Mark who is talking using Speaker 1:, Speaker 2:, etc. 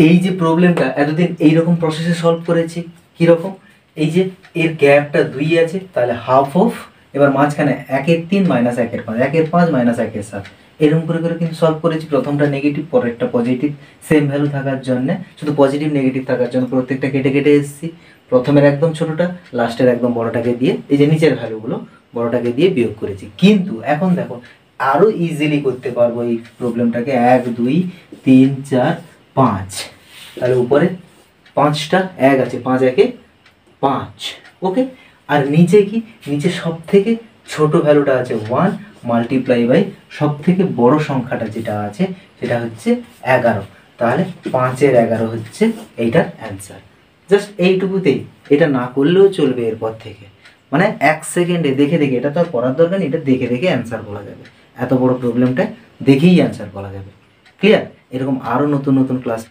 Speaker 1: এই যে প্রবলেমটা এতদিন এইরকম প্রসেসে সলভ করেছি, কীরকম, এই যে এর গ্যাপটা 2 আছে, তাহলে হাফ অফ, এবার মাঝখানে 1/3 মাইনাস 1/5, 1/5 মাইনাস 1/7, এরকম করে করে কিন্তু সলভ করেছি। প্রথমটা নেগেটিভ, পরেরটা পজিটিভ, সেম ভ্যালু থাকার জন্য, শুধু পজিটিভ নেগেটিভ থাকার জন্য প্রত্যেকটা কেটে কেটে এসেছি। প্রথমের একদম ছোটোটা, লাস্টের একদম বড়টাকে দিয়ে, এই যে নিচের ভ্যালুগুলো বড়টাকে দিয়ে বিয়োগ করেছি। কিন্তু এখন দেখো আরও ইজিলি করতে পারবো এই প্রবলেমটাকে। 1 2 3 4 5, তাহলে উপরে 5টা 1 আছে, 5 1 5, ওকে। আর নিচে কি, নিচে সব থেকে ছোট ভ্যালুটা আছে 1 মাল্টিপ্লাই বাই সব থেকে বড় সংখ্যাটা যেটা আছে সেটা হচ্ছে 11, তাহলে 5-এর 11 হচ্ছে এইটার অ্যান্সার। জাস্ট এইটুকুতেই, এটা না করলেও চলবে এরপর থেকে, মানে 1 সেকেন্ডে দেখে দেখে, এটা তো আর করার দরকার নেই, এটা দেখে দেখে অ্যান্সার বলা যাবে। এত বড় প্রবলেমটা দেখেই অ্যান্সার বলা যাবে। ক্লিয়ার? এরকম আরও নতুন নতুন ক্লাস